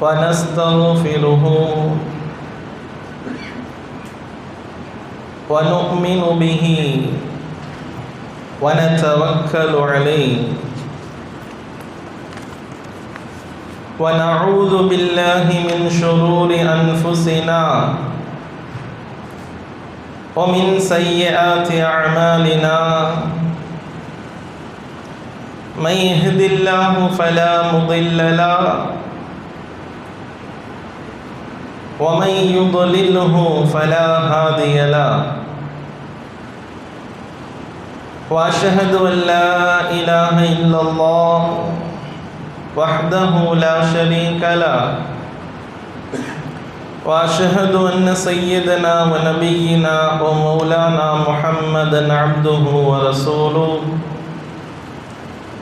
ونستغفره ونؤمن به ونتوكل عليه ونعوذ بالله من شرور أنفسنا ومن سيئات أعمالنا من يهد الله فلا مضل له ومن يضلله فلا هادي له وأشهد أن لا إله إلا الله وحده لا شريك له وأشهد أن سيدنا ونبينا ومولانا محمدا عبده ورسوله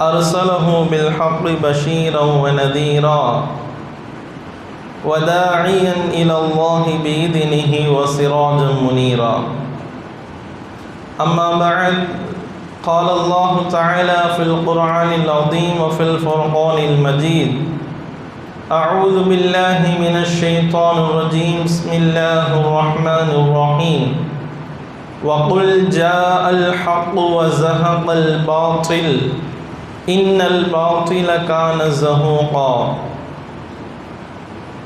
أرسله بالحق بشيرا ونذيرا وداعيا إلى الله بإذنه وسراجا منيرا أما بعد قال الله تعالى في القرآن العظيم وفي الفرقان المجيد أعوذ بالله من الشيطان الرجيم بسم الله الرحمن الرحيم وقل جاء الحق وزهق الباطل إن الباطل كان زهوقا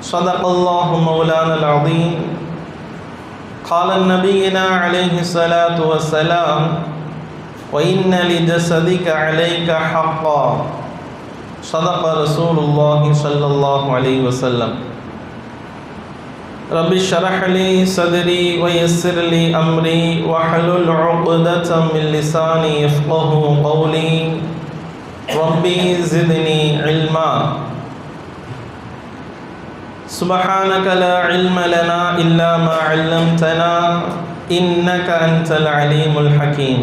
صدق الله مولانا العظيم قال نبينا عليه الصلاة والسلام وإن لجسدك عليك حقا صدق رسول الله صلى الله عليه وسلم رب اشرح لي صدري ويسر لي أمري واحلل عقدة من لساني يفقه قولي ربي زدني علما سبحانك لا علم لنا إلا ما علمتنا إنك أنت العليم الحكيم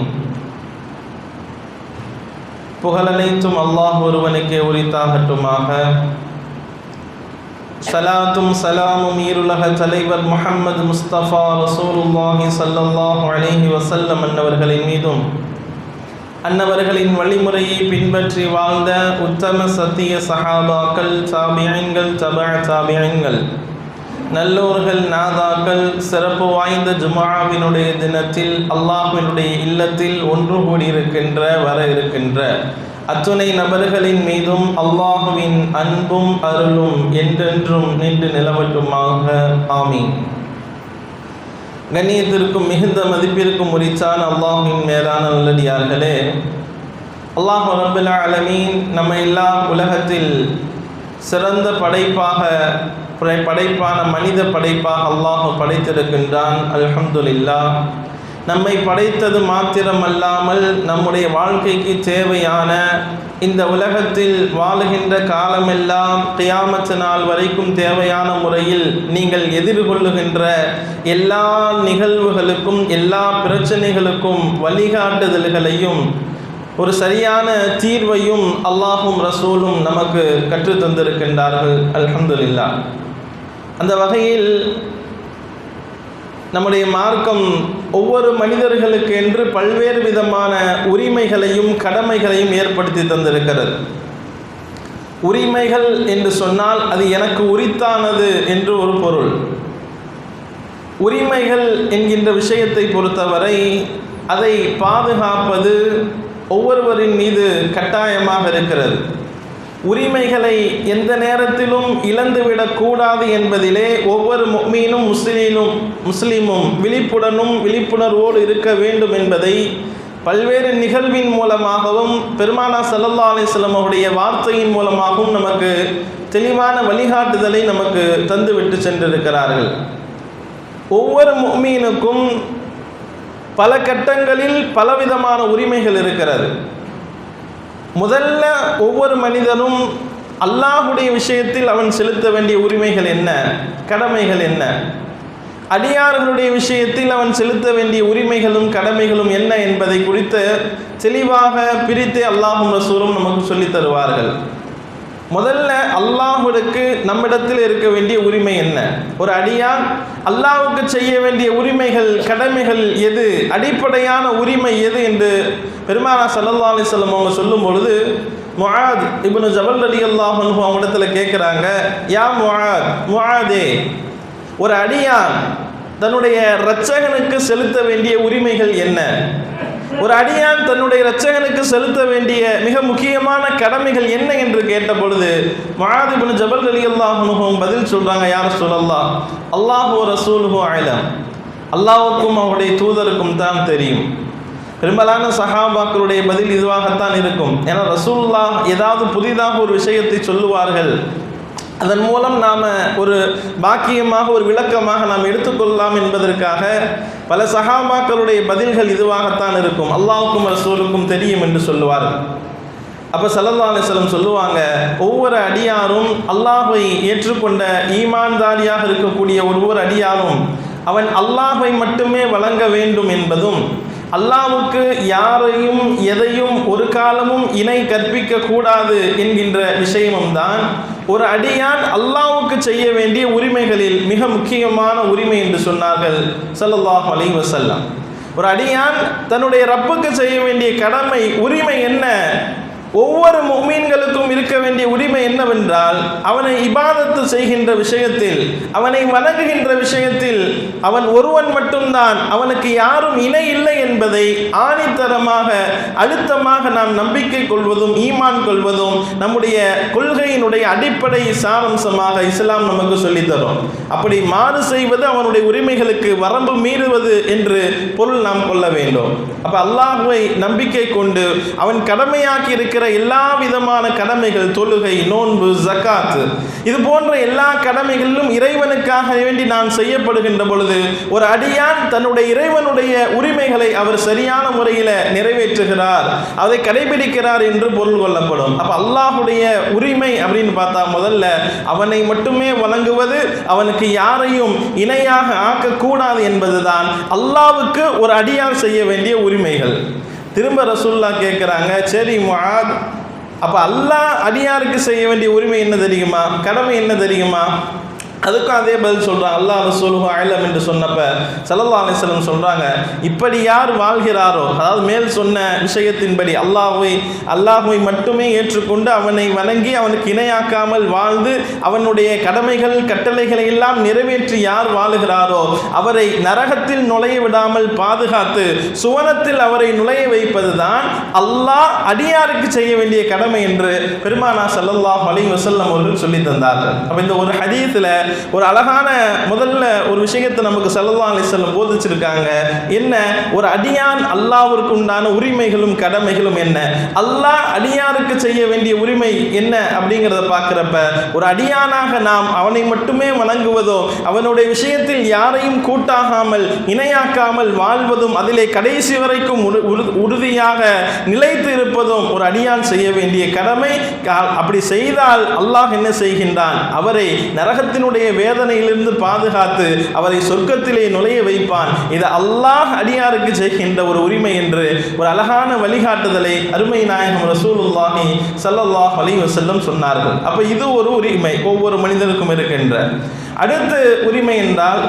புகழனைத்தும் அல்லாஹ் ஒருவனுக்கே உரித்தாகட்டுமாக. சலாத்தும் சலாமும் ஈருலக தலைவர் முஹம்மது முஸ்தபா ரசூலுல்லாஹி ஸல்லல்லாஹு அலைஹி வஸல்லம் அன்னவர்களின் மீதும் அன்னவர்களின் வழிமுறையை பின்பற்றி வாழ்ந்த உத்தம சத்திய சஹாபாக்கள், தாபிஈன்கள், தபஅ தாபிஈன்கள், நல்லோர்கள், நாதாக்கள், சிறப்பு வாய்ந்த ஜும்ஆவினுடைய தினத்தில் அல்லாஹ்வினுடைய இல்லத்தில் ஒன்று கூடியிருக்கின்ற வர இருக்கின்ற அத்துணை நபர்களின் மீதும் அல்லாஹ்வின் அன்பும் அருளும் என்றென்றும் நின்று நிலவட்டுமாக. ஆமீன். கண்ணியத்திற்கும் மிகுந்த மதிப்பிற்கும் உரித்தான அல்லாஹ்வின் மேலான நல்லடியார்களே, அல்லாஹ் ரப்பல் ஆலமீன் நம்ம எல்லாம் உலகத்தில் சிறந்த படைப்பான மனித படைப்பாக அல்லாஹ் படைத்திருக்கின்றான். அல்ஹம்துலில்லாஹ். நம்மை படைத்தது மாத்திரமல்லாமல் நம்முடைய வாழ்க்கைக்கு தேவையான இந்த உலகத்தில் வாழுகின்ற காலமெல்லாம் கியாமத் நாள் வரைக்கும் தேவையான முறையில் நீங்கள் எதிர்கொள்ளுகின்ற எல்லா நிகழ்வுகளுக்கும் எல்லா பிரச்சனைகளுக்கும் வழிகாட்டுதல்களையும் ஒரு சரியான தீர்வையும் அல்லாஹும் ரசூலும் நமக்கு கற்றுத் தந்திருக்கின்றார்கள். அல்ஹம்துலில்லாஹ். அந்த வகையில் நம்முடைய மார்க்கம் ஒவ்வொரு மனிதர்களுக்கு என்று பல்வேறு விதமான உரிமைகளையும் கடமைகளையும் ஏற்படுத்தி தந்திருக்கிறது. உரிமைகள் என்று சொன்னால் அது எனக்கு உரித்தானது என்று ஒரு பொருள். உரிமைகள் என்கின்ற விஷயத்தை பொறுத்தவரை அதை பாதுகாப்பது ஒவ்வொருவரின் மீது கட்டாயமாக இருக்கிறது. உரிமைகளை எந்த நேரத்திலும் இழந்துவிடக்கூடாது என்பதிலே ஒவ்வொரு முஃமினும் முஸ்லீமும் விழிப்புணர்வோடு இருக்க வேண்டும் என்பதை பல்வேறு நிகழ்வின் மூலமாகவும் பெருமானார் ஸல்லல்லாஹு அலைஹி வஸல்லம் அவருடைய வார்த்தையின் மூலமாகவும் நமக்கு தெளிவான வழிகாட்டுதலை நமக்கு தந்துவிட்டு சென்றிருக்கிறார்கள். ஒவ்வொரு முஃமினுக்கும் பல கட்டங்களில் பலவிதமான உரிமைகள் இருக்கிறது. முதல்ல ஒவ்வொரு மனிதனும் அல்லாஹுடைய விஷயத்தில் அவன் செலுத்த வேண்டிய உரிமைகள் என்ன, கடமைகள் என்ன, அடியார்களுடைய விஷயத்தில் அவன் செலுத்த வேண்டிய உரிமைகளும் கடமைகளும் என்ன என்பதை குறித்து தெளிவாக பிரித்து அல்லாஹும் ரசூலும் நமக்கு சொல்லித் தருவார்கள். முதல்ல அல்லாஹ்வுக்கு நம்மிடத்தில் இருக்க வேண்டிய உரிமை என்ன, ஒரு அடியான் அல்லாஹ்வுக்கு செய்ய வேண்டிய உரிமைகள் கடமைகள் எது, அடிப்படையான உரிமை எது என்று பெருமானார் ஸல்லல்லாஹு அலைஹி வஸல்லம் அவங்க சொல்லும் பொழுது முஆத் இப்னு ஜபல் ரலியல்லாஹு அன்ஹு அவங்களிடத்துல கேட்குறாங்க, யா முஆதே, ஒரு அடியான் தன்னுடைய இரட்சகனுக்கு செலுத்த வேண்டிய உரிமைகள் என்ன? ஒரு அடியான் தன்னுடைய இரட்சகனுக்கு செலுத்த வேண்டிய மிக முக்கியமான கடமைகள் என்ன என்று கேட்ட பொழுது முஆத் இப்னு ஜபல் ரலியல்லாஹு அன்ஹு பதில் சொல்றாங்க, யா ரசூலல்லாஹ், அல்லாஹு ரசூலுஹு அலம், அல்லாஹ்வுக்கும் அவருடைய தூதருக்கும் தான் தெரியும். பெரும்பாலான சஹாபாக்களுடைய பதில் இதுவாகத்தான் இருக்கும். ஏன்னா ரசூலுல்லாஹ் ஏதாவது புதிதாக ஒரு விஷயத்தை சொல்லுவார்கள், அதன் மூலம் நாம் ஒரு பாக்கியமாக ஒரு விளக்கமாக நாம் எடுத்துக்கொள்ளலாம் என்பதற்காக பல சஹாபாக்களுடைய பதில்கள் இதுவாகத்தான் இருக்கும். அல்லாஹ்வுக்கும் ரசூலுக்கும் தெரியும் என்று சொல்லுவார்கள். அப்போ ஸல்லல்லாஹு அலைஹி வஸல்லம் சொல்லுவாங்க, ஒவ்வொரு அடியாரும் அல்லாஹ்வை ஏற்றுக்கொண்ட ஈமான்தாரியாக இருக்கக்கூடிய ஒவ்வொரு அடியாரும் அவன் அல்லாஹ்வை மட்டுமே வழங்க வேண்டும் என்பதும், அல்லாஹ்வுக்கு யாரையும் எதையும் ஒரு காலமும் இணை கற்பிக்க கூடாது என்கின்ற விஷயமும் தான் ஒரு அடியான் அல்லாஹ்வுக்கு செய்ய வேண்டிய உரிமைகளில் மிக முக்கியமான உரிமை என்று சொன்னார்கள் ஸல்லல்லாஹு அலைஹி வஸல்லம். ஒரு அடியான் தன்னுடைய ரப்புக்கு செய்ய வேண்டிய கடமை உரிமை என்ன? ஒவ்வொரு முஃமின்களுக்கும் இருக்க வேண்டிய உரிமை என்னவென்றால், அவனை இபாதத்து செய்கின்ற விஷயத்தில், அவனை வணங்குகின்ற விஷயத்தில் அவன் ஒருவன் மட்டும்தான், அவனுக்கு யாரும் இணை இல்லை என்பதை ஆணித்தரமாக அழுத்தமாக நாம் நம்பிக்கை கொள்வதும் ஈமான் கொள்வதும் நம்முடைய கொள்கையினுடைய அடிப்படை சாரம்சமாக இஸ்லாம் நமக்கு சொல்லித்தரும். அப்படி மாறு செய்வது அவனுடைய உரிமைகளுக்கு வரம்பு மீறுவது என்று பொருள் நாம் கொள்ள வேண்டும். அப்போ அல்லாஹ்வை நம்பிக்கை கொண்டு அவன் கடமையாக்கி இருக்கிற எல்லா விதமான கடமைகள், தொழுகை, நோன்பு, ஜக்காத், இது போன்ற எல்லா கடமைகளிலும் இறைவனுக்காக வேண்டி நான் செய்யப்படுகின்ற பொழுது ஒரு அடியான் தன்னுடைய இறைவனுடைய உரிமைகளை அவர் சரியான முறையில் நிறைவேற்றுகிறார், அதை கடைபிடிக்கிறார் என்று பொருள் கொள்ளப்படும். அப்போ அல்லாஹுடைய உரிமை அப்படின்னு பார்த்தா முதல்ல அவனை மட்டுமே வழங்குவது, அவனுக்கு யாரையும் இணையாக ஆக்கக்கூடாது என்பதுதான் அல்லாஹ்வுக்கு ஒரு அடியான் செய்ய வேண்டிய உரிமைகள். திரும்ப ரசூலுல்லாஹ் கேட்குறாங்க, சரி முஆத், அப்போ அல்லாஹ் அடியாருக்கு செய்ய வேண்டிய உரிமை என்ன தெரியுமா, கடமை என்ன தெரியுமா? அதுக்கும் அதே பதில் சொல்கிறாங்க, அல்லாஹ் ரசூலுஹு அலம் என்று சொன்னப்ப ஸல்லல்லாஹு அலைஹி வஸல்லம் சொல்கிறாங்க, இப்படி யார் வாழ்கிறாரோ, அதாவது மேல் சொன்ன விஷயத்தின்படி அல்லாஹ்வை மட்டுமே ஏற்றுக்கொண்டு அவனை வணங்கி அவனுக்கு இணையாக்காமல் வாழ்ந்து அவனுடைய கடமைகள் கட்டளைகளை எல்லாம் நிறைவேற்றி யார் வாழுகிறாரோ அவரை நரகத்தில் நுழைய விடாமல் பாதுகாத்து சுவனத்தில் அவரை நுழைய வைப்பது தான் அல்லாஹ் அடியாருக்கு செய்ய வேண்டிய கடமை என்று பெருமானார் ஸல்லல்லாஹு அலைஹி வஸல்லம் அவர்கள் சொல்லி தந்தார்கள். அப்போ இந்த ஒரு ஹதீஸில் ஒரு அழகான முதல்ல ஒரு விஷயத்தை நமக்கு ஸல்லல்லாஹு அலைஹி வஸல்லம் போதிச்சிருக்காங்க. என்ன? ஒரு அடியான் அல்லாஹ்விற்கு உண்டான உரிமைகளும் கடமைகளும் என்ன, அல்லாஹ் அடியாருக்கு செய்ய வேண்டிய உரிமை என்ன அப்படிங்கிறத பார்க்குறப்ப ஒரு அடியானாக நாம் அவனை மட்டுமே வணங்குவதோ, அவனுடைய விஷயத்தில் யாரையும் கூட்டாகாமல் இணையாக்காமல் வாழ்வதும், அதிலே கடைசி வரைக்கும் உறுதியாக நிலைத்து இருப்பதும் ஒரு அடியான் செய்ய வேண்டிய கடமை. அப்படி செய்தால் அல்லாஹ் என்ன செய்கின்றான்? அவரை நரகத்தினுடைய வேதனையிலிருந்து பாதுகாத்து அவரை சொர்க்கத்திலே நுழைய வைப்பான். இது அல்லாஹ் அடியாருக்கு செய்கின்ற ஒரு உரிமை என்று ஒரு அழகான வழிகாட்டுதலை அருமை நாயகம் ரசூலுல்லாஹி ஸல்லல்லாஹு அலைஹி வஸல்லம் சொன்னார்கள். அப்போ இது ஒரு உரிமை ஒவ்வொரு மனிதனுக்கும் இருக்கின்ற. அடுத்து உரிமை என்றால்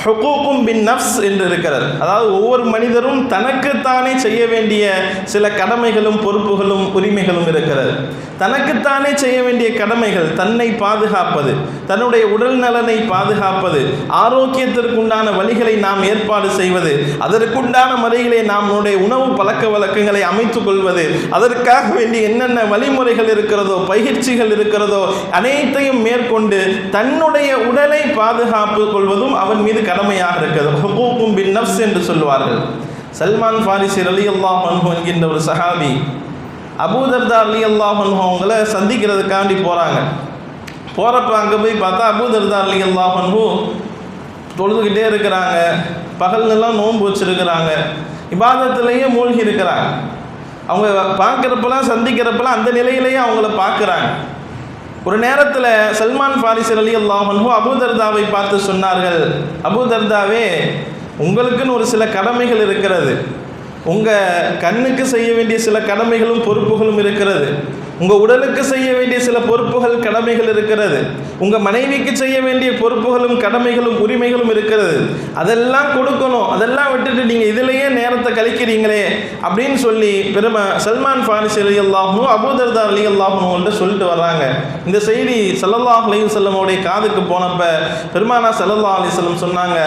ஹுகூக்கும் பின் நஃப்ஸ் என்று இருக்கிறது. அதாவது ஒவ்வொரு மனிதரும் தனக்குத்தானே செய்ய வேண்டிய சில கடமைகளும் பொறுப்புகளும் உரிமைகளும் இருக்கிறது. தனக்குத்தானே செய்ய வேண்டிய கடமைகள், தன்னை பாதுகாப்பது, தன்னுடைய உடல் நலனை பாதுகாப்பது, ஆரோக்கியத்திற்குண்டான வழிகளை நாம் ஏற்பாடு செய்வது, அதற்குண்டான முறையிலே நம்முடைய உணவு பழக்க வழக்கங்களை அமைத்துக் கொள்வது, அதற்காக வேண்டிய என்னென்ன வழிமுறைகள் இருக்கிறதோ பயிற்சிகள் இருக்கிறதோ அனைத்தையும் மேற்கொண்டு தன்னுடைய உடலை பாதுகாப்பு கொள்வதும் அவன் மீது கடமையாக இருக்கிறது. ஹுகூக்கும் பின் நஃப்ஸ் என்று சொல்வார்கள். சல்மான் ஃபாரிசி ரலியல்லாஹு அன்ஹு என்கின்ற ஒரு சஹாபி அபூ தர்தா ரலியல்லாஹு அன்ஹு அவங்கள சந்திக்கிறதுக்காண்டி போகிறாங்க. போகிறப்ப அங்கே போய் பார்த்தா அபூ தர்தா ரலியல்லாஹு அன்ஹு தொழுதுகிட்டே இருக்கிறாங்க, பகல்லெல்லாம் நோன்பு வச்சுருக்கிறாங்க, இபாதத்திலேயே மூழ்கி இருக்கிறாங்க. அவங்க பார்க்குறப்பெல்லாம் சந்திக்கிறப்பெல்லாம் அந்த நிலையிலேயே அவங்கள பார்க்குறாங்க. ஒரு நேரத்தில் சல்மான் ஃபாரிசி ரலியல்லாஹு அன்ஹு அபூ தர்தாவை பார்த்து சொன்னார்கள், அபூ தர்தாவே, உங்களுக்குன்னு ஒரு சில கடமைகள் இருக்கிறது, உங்கள் கண்ணுக்கு செய்ய வேண்டிய சில கடமைகளும் பொறுப்புகளும் இருக்கிறது, உங்க உடலுக்கு செய்ய வேண்டிய சில பொறுப்புகள் கடமைகள் இருக்கிறது, உங்க மனைவிக்கு செய்ய வேண்டிய பொறுப்புகளும் கடமைகளும் உரிமைகளும் இருக்கிறது, அதெல்லாம் கொடுக்கணும். அதெல்லாம் விட்டுட்டு நீங்க இதுலயே நேரத்தை கழிக்கிறீங்களே அப்படின்னு சொல்லி பெருமை சல்மான் ஃபாரிஸி ரலியல்லாஹு அன்ஹு அபூ தர்தா ரலியல்லாஹு அன்ஹு சொல்லிட்டு வர்றாங்க. இந்த செய்தி ஸல்லல்லாஹு அலைஹி வஸல்லம் உடைய காதுக்கு போனப்ப பெருமானா ஸல்லல்லாஹு அலைஹி வஸல்லம் சொன்னாங்க,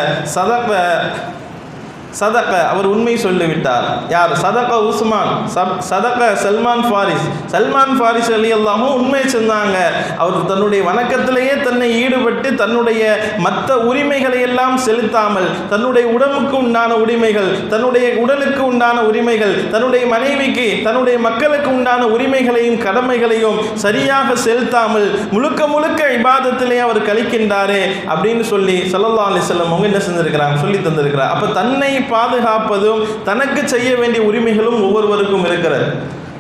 சதக அவர் உண்மை சொல்லிவிட்டார். யார்? சதக உஸ்மான், சதக சல்மான் ஃபாரிஸ் ரலியல்லாஹு உண்மை சொன்னாங்க. அவர் தன்னுடைய வணக்கத்திலேயே தன்னை ஈடுபட்டு தன்னுடைய மற்ற உரிமைகளை எல்லாம் செலுத்தாமல் தன்னுடைய உடம்புக்கு உண்டான உரிமைகள், தன்னுடைய உடலுக்கு உண்டான உரிமைகள், தன்னுடைய மனைவிக்கு தன்னுடைய மக்களுக்கு உண்டான உரிமைகளையும் கடமைகளையும் சரியாக செலுத்தாமல் முழுக்க முழுக்க இபாதத்திலே அவர் கழிக்கின்றாரே அப்படின்னு சொல்லி ஸல்லல்லாஹு அலைஹி வஸல்லம் அவங்க என்ன செஞ்சிருக்கிறாங்க, சொல்லி தந்திருக்கிறார். அப்ப தன்னை பாதுகாப்பதும் தனக்கு செய்ய வேண்டிய உரிமைகளும் ஒவ்வொருவருக்கும் இருக்கிறது.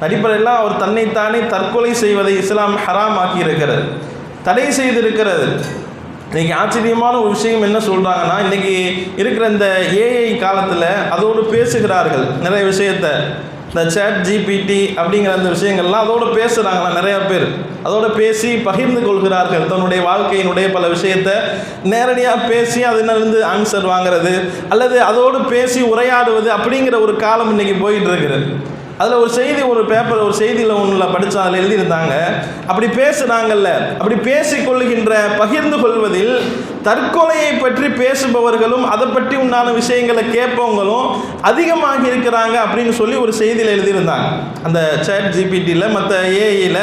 அடிப்படையில் அவர் தன்னைத்தானே தற்கொலை செய்வதை இஸ்லாம் ஹராம் ஆக்கி இருக்கிறது, தடை செய்திருக்கிறது. இன்னைக்கு ஆச்சரியமான ஒரு விஷயம் என்ன சொல்றாங்கன்னா, இன்னைக்கு இருக்கிற இந்த ஏஐ காலத்தில் அதோடு பேசுகிறார்கள் நிறைய விஷயத்தை. இந்த சேட் ஜிபிடி அப்படிங்கிற அந்த விஷயங்கள்லாம் அதோடு பேசுகிறாங்களா நிறையா பேர், அதோடு பேசி பகிர்ந்து கொள்கிறார்கள். தன்னுடைய வாழ்க்கையினுடைய பல விஷயத்தை நேரடியாக பேசி அதிலிருந்து ஆன்சர் வாங்கிறது அல்லது அதோடு பேசி உரையாடுவது அப்படிங்கிற ஒரு காலம் இன்னைக்கு போயிட்டு இருக்கிறது. அதில் ஒரு செய்தி, ஒரு பேப்பர், ஒரு செய்தியில் ஒன்றில் படித்தா அதில் எழுதியிருந்தாங்க, அப்படி பேசுகிறாங்கல்ல, அப்படி பேசிக்கொள்கின்ற பகிர்ந்து கொள்வதில் தற்கொலையை பற்றி பேசுபவர்களும் அதை பற்றி உண்டான விஷயங்களை கேட்பவங்களும் அதிகமாக இருக்கிறாங்க அப்படின்னு சொல்லி ஒரு செய்தியில் எழுதியிருந்தாங்க. அந்த சேட் ஜிபிடியில் மற்ற ஏஐயில்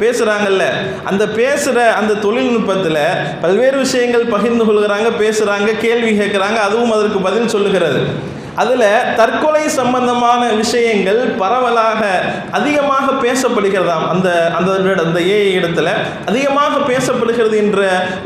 பேசுகிறாங்கல்ல, அந்த பேசுகிற அந்த தொழில்நுட்பத்தில் பல்வேறு விஷயங்கள் பகிர்ந்து கொள்கிறாங்க, பேசுகிறாங்க, கேள்வி கேட்குறாங்க, அதுவும் அதற்கு பதில் சொல்லுகிறது. அதில் தற்கொலை சம்பந்தமான விஷயங்கள் பரவலாக அதிகமாக பேசப்படுகிறதாம். அந்த ஏஐ இடத்துல அதிகமாக பேசப்படுகிறது என்ற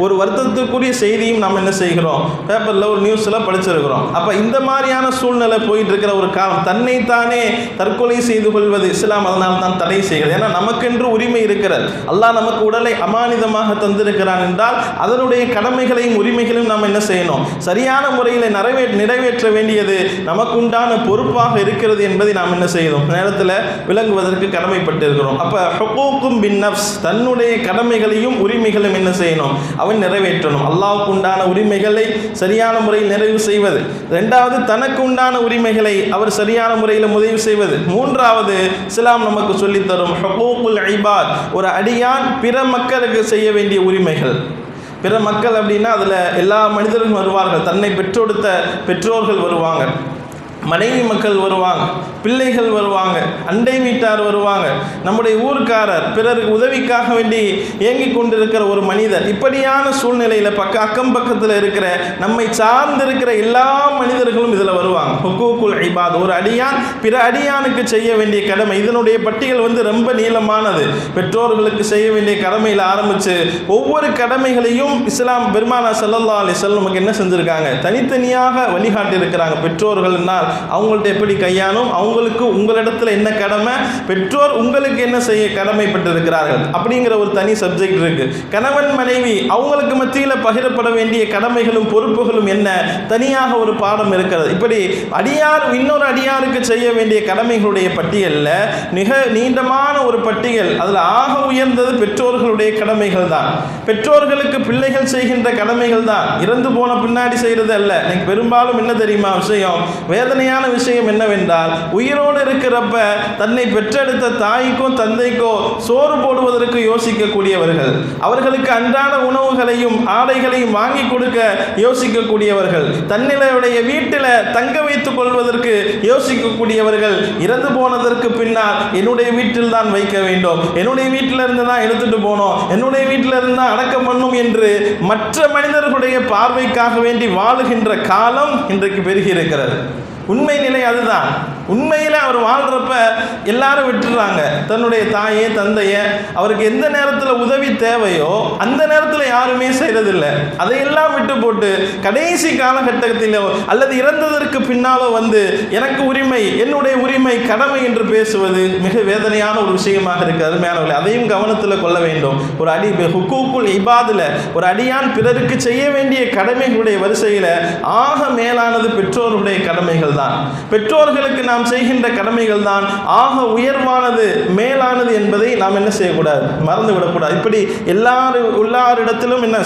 ஒரு வருத்தத்துக்குரிய செய்தியும் நாம் என்ன செய்கிறோம், பேப்பரில் ஒரு நியூஸில் படிச்சிருக்கிறோம். அப்போ இந்த மாதிரியான சூழ்நிலை போயிட்டு இருக்கிற ஒரு காலம், தன்னைத்தானே தற்கொலை செய்து கொள்வது இஸ்லாம் அதனால் தான் தடை செய்கிறது. ஏன்னா நமக்கென்று உரிமை இருக்கிறது. அல்லாஹ் நமக்கு உடலை அமானிதமாக தந்திருக்கிறான் என்றால் அதனுடைய கடமைகளையும் உரிமைகளையும் நாம் என்ன செய்யணும், சரியான முறையில் நிறைவேற்ற வேண்டியது நமக்கு உண்டான பொறுப்பாக இருக்கிறது என்பதை நாம் என்ன செய்யணும், நேரத்தில் விளங்குவதற்கு கடமைப்பட்டு இருக்கிறோம். அப்போ ஹுகூக்கும் பின் நஃப்ஸ், தன்னுடைய கடமைகளையும் உரிமைகளையும் என்ன செய்யணும், அவன் நிறைவேற்றணும். அல்லாஹ்வுக்கு உண்டான உரிமைகளை சரியான முறையில் நிறைவு செய்வது, இரண்டாவது தனக்கு உண்டான உரிமைகளை அவர் சரியான முறையில் முடிவு செய்வது, மூன்றாவது இஸ்லாம் நமக்கு சொல்லித்தரும் ஹுகூக்குல் இபாத், ஒரு அடியான் பிற மக்களுக்கு செய்ய வேண்டிய உரிமைகள். பிற மக்கள் அப்படின்னா அதில் எல்லா மனிதர்களும் வருவார்கள். தன்னை பெற்றெடுத்த பெற்றோர்கள் வருவாங்க, மனைவி மக்கள் வருவாங்க, பிள்ளைகள் வருவாங்க, அண்டை வீட்டார் வருவாங்க, நம்முடைய ஊர்க்காரர், பிறருக்கு உதவிக்காக வேண்டி இயங்கிக் கொண்டிருக்கிற ஒரு மனிதர். இப்படியான சூழ்நிலையில் அக்கம் பக்கத்தில் இருக்கிற நம்மை சார்ந்திருக்கிற எல்லா மனிதர்களும் இதில் வருவாங்க. ஹுகூக்குல் இபாத், ஒரு அடியான் பிற அடியானுக்கு செய்ய வேண்டிய கடமை. இதனுடைய பட்டியல் ரொம்ப நீளமானது. பெற்றோர்களுக்கு செய்ய வேண்டிய கடமையில் ஆரம்பித்து ஒவ்வொரு கடமைகளையும் இஸ்லாம் பெருமானா ஸல்லல்லாஹு அலைஹி வஸல்லம் நமக்கு என்ன செஞ்சுருக்காங்க, தனித்தனியாக வழிகாட்டி இருக்கிறாங்க. பெற்றோர்கள்னால் அவங்கள்ட்ட எப்படி கையாளும், அவங்களுக்கு உங்களிடத்தில் என்ன கடமை, பெற்றோர் உங்களுக்கு என்ன செய்ய கடமைப்பட்டிருக்கிறார்கள் அப்படிங்கிற ஒரு தனி சப்ஜெக்ட் இருக்கு. கணவன் மனைவி அவங்களுக்கு மத்தியில் பகிரப்பட வேண்டிய கடமைகளும் பொறுப்புகளும் என்ன, தனியாக ஒரு பாடம் இருக்கிறது. இப்படி அடியார் இன்னொரு அடியாருக்கு செய்ய வேண்டிய கடமைகளுடைய பட்டியலில் மிக நீண்டமான ஒரு பட்டியல். அதில் ஆக உயர்ந்தது பெற்றோர்களுடைய கடமைகள் தான். பெற்றோர்களுக்கு பிள்ளைகள் செய்கின்ற கடமைகள் தான், இறந்து போன பின்னாடி செய்கிறது அல்ல. எனக்கு பெரும்பாலும் என்ன தெரியுமா விஷயம், வேதனையான விஷயம் என்னவென்றால், உயிரோடு இருக்கிறப்ப தன்னை பெற்றெடுத்த தாய்க்கோ தந்தைக்கோ சோறு போடுவதற்கு யோசிக்கக்கூடியவர்கள், அவர்களுக்கு அன்றாட உணவுகளையும் ஆடைகளையும் வாங்கி கொடுக்க யோசிக்கக்கூடியவர்கள், தன்னிலையுடைய வீட்டில் தங்க வைத்துக் கொள்வதற்கு யோசிக்கக்கூடியவர்கள், இறந்து போனதற்கு பின்னால் என்னுடைய வீட்டில் தான் வைக்க வேண்டும், என்னுடைய வீட்டில் இருந்து தான் எடுத்துட்டு போனோம், என்னுடைய வீட்டில் இருந்து தான் அடக்கம் பண்ணும் என்று மற்ற மனிதர்களுடைய பார்வைக்காக வேண்டி வாழுகின்ற காலம் இன்றைக்கு பெருகி இருக்கிறது. உண்மை நிலை அதுதான். உண்மையில் அவர் வாழ்கிறப்ப எல்லாரும் விட்டுறாங்க தன்னுடைய தாயே தந்தையை. அவருக்கு எந்த நேரத்தில் உதவி தேவையோ அந்த நேரத்தில் யாருமே செய்கிறதில்லை. அதையெல்லாம் விட்டு போட்டு கடைசி காலகட்டத்திலோ அல்லது இறந்ததற்கு பின்னாலோ எனக்கு உரிமை, என்னுடைய உரிமை, கடமை என்று பேசுவது மிக வேதனையான ஒரு விஷயமாக இருக்குது. அருமையானவர்களே, அதையும் கவனத்தில் கொள்ள வேண்டும். ஒரு ஹுகூக்குல் இபாதில் ஒரு அடியான் பிறருக்கு செய்ய வேண்டிய கடமைகளுடைய வரிசையில் ஆக மேலானது பெற்றோருடைய கடமைகள் தான். பெற்றோர்களுக்கு நாம் நாம் செய்கின்ற கடமைகள் தான் ஆக உயர்வானது, மேலானது என்பதை நாம் என்ன செய்யக்கூடாது, மறந்து விடக்கூடாது. இப்படி எல்லாரிடத்திலும் என்ன,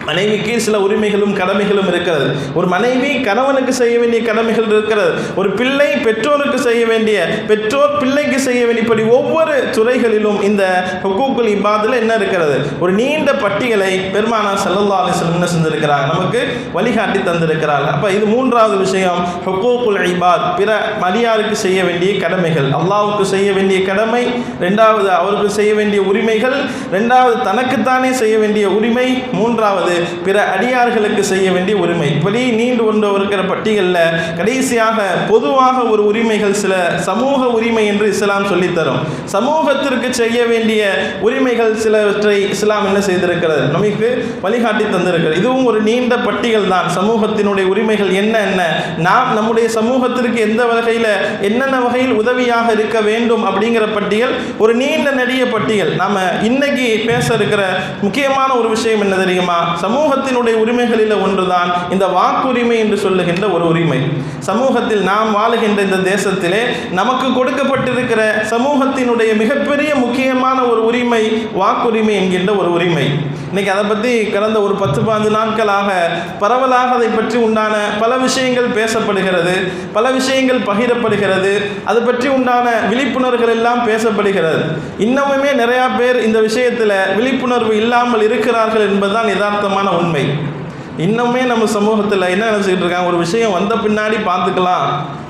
மனைவிக்கு சில உரிமைகளும் கடமைகளும் இருக்கிறது. ஒரு மனைவி கணவனுக்கு செய்ய வேண்டிய கடமைகள் இருக்கிறது. ஒரு பிள்ளை பெற்றோருக்கு செய்ய வேண்டிய, பெற்றோர் பிள்ளைக்கு செய்ய வேண்டிய, இப்படி ஒவ்வொரு துறைகளிலும் இந்த ஹுக்கூக்குல் இபாதில் என்ன இருக்கிறது, ஒரு நீண்ட பட்டியலை பெருமானார் ஸல்லல்லாஹு அலைஹி வஸல்லம் என்ன செஞ்சிருக்கிறாங்க, நமக்கு வழிகாட்டி தந்திருக்கிறாங்க. அப்போ இது மூன்றாவது விஷயம், ஹுக்கூக்குல் இபாத், பிற மரியாருக்கு செய்ய வேண்டிய கடமைகள். அல்லாஹ்வுக்கு செய்ய வேண்டிய கடமை, ரெண்டாவது அவருக்கு செய்ய வேண்டிய உரிமைகள், ரெண்டாவது தனக்குத்தானே செய்ய வேண்டிய உரிமை, மூன்றாவது பிற அடியார்களுக்கு செய்ய வேண்டிய உரிமை. இப்படி நீண்டு கொண்டு இருக்கிற பட்டியலில் கடைசியாக பொதுவாக ஒரு உரிமைகள், சில சமூக உரிமை என்று இஸ்லாம் சொல்லித்தரும். சமூகத்திற்கு செய்ய வேண்டிய உரிமைகள் சிலவற்றை இஸ்லாம் என்ன செய்திருக்கிறது, நமக்கு வழிகாட்டி தந்திருக்கிறது. இதுவும் ஒரு நீண்ட பட்டியல் தான். சமூகத்தினுடைய உரிமைகள் என்ன, நாம் நம்முடைய சமூகத்திற்கு எந்த வகையில், என்னென்ன வகையில் உதவியாக இருக்க வேண்டும் அப்படிங்கிற பட்டியல், ஒரு நீண்ட நெடிய பட்டியல். நாம் இன்னைக்கு பேச இருக்கிற முக்கியமான ஒரு விஷயம் என்ன தெரியுமா, சமூகத்தினுடைய உரிமைகளில் ஒன்றுதான் இந்த வாக்குரிமை என்று சொல்லுகின்ற ஒரு உரிமை. சமூகத்தில் நாம் வாழுகின்ற இந்த தேசத்திலே நமக்கு கொடுக்கப்பட்டிருக்கிற சமூகத்தினுடைய மிகப்பெரிய முக்கியமான ஒரு உரிமை வாக்குரிமை என்கின்ற ஒரு உரிமை. இன்னைக்கு அதை பற்றி கடந்த ஒரு 10-15 நாட்களாக பரவலாக அதை பற்றி உண்டான பல விஷயங்கள் பேசப்படுகிறது, பல விஷயங்கள் பகிரப்படுகிறது, அது பற்றி உண்டான விழிப்புணர்வுகள் எல்லாம் பேசப்படுகிறது. இன்னமுமே நிறையா பேர் இந்த விஷயத்தில் விழிப்புணர்வு இல்லாமல் இருக்கிறார்கள் என்பதுதான் யதார்த்தமான உண்மை. இன்னுமே நம்ம சமூகத்தில் என்ன நினச்சிக்கிட்டு இருக்காங்க, ஒரு விஷயம் வந்த பின்னாடி பார்த்துக்கலாம்,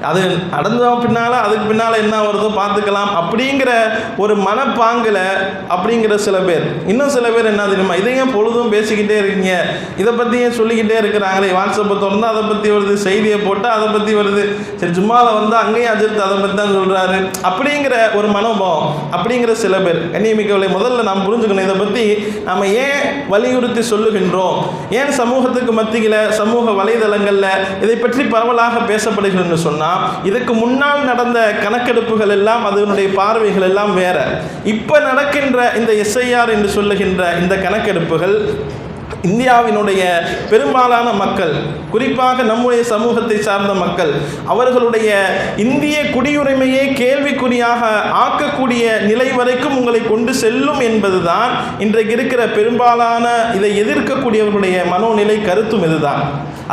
அது நடந்த பின்னால் அதுக்கு பின்னால் என்ன வருதோ பார்த்துக்கலாம் அப்படிங்கிற ஒரு மனப்பாங்கில் அப்படிங்கிற சில பேர். இன்னும் சில பேர் என்ன தெரியுமா, இதையும் பொழுதும் பேசிக்கிட்டே இருக்கீங்க, இதை பற்றியே சொல்லிக்கிட்டே இருக்கிறாங்களே, வாட்ஸ்அப்பை திறந்து அதை பற்றி வருது, செய்தியை போட்டால் அதை பற்றி வருது, சரி ஜும்மாவில் வந்து அங்கேயும் அஜித் அதை பற்றி தான் சொல்கிறாரு அப்படிங்கிற ஒரு மனோபாவம். அப்படிங்கிற சில பேர் கண்ணியமிக்கவர்களை, முதல்ல நாம் புரிஞ்சுக்கணும், இதை பற்றி நம்ம ஏன் வலியுறுத்தி சொல்லுகின்றோம், ஏன் சமூகத்துக்கு மத்தியில் சமூக வலைதளங்களில் இதை பற்றி பரவலாக பேசப்படுகிறதுன்னு சொன்னால், இதுக்கு முன்னால் நடந்த கணக்கெடுப்புகள் எல்லாம், அதனுடைய பார்வைகள் எல்லாம் வேற. இப்போ நடக்கின்ற இந்த எஸ்ஐஆர் என்று சொல்லுகின்ற இந்த கணக்கெடுப்புகள் இந்தியாவினுடைய பெரும்பாலான மக்கள், குறிப்பாக நம்முடைய சமூகத்தை சார்ந்த மக்கள், அவர்களுடைய இந்திய குடியுரிமையை கேள்விக்குறியாக ஆக்கக்கூடிய நிலை வரைக்கும் உங்களை கொண்டு செல்லும் என்பதுதான் இன்றைக்கு இருக்கிற பெரும்பாலான இதை எதிர்க்கக்கூடியவர்களுடைய மனோநிலை, கருத்தும் இதுதான்.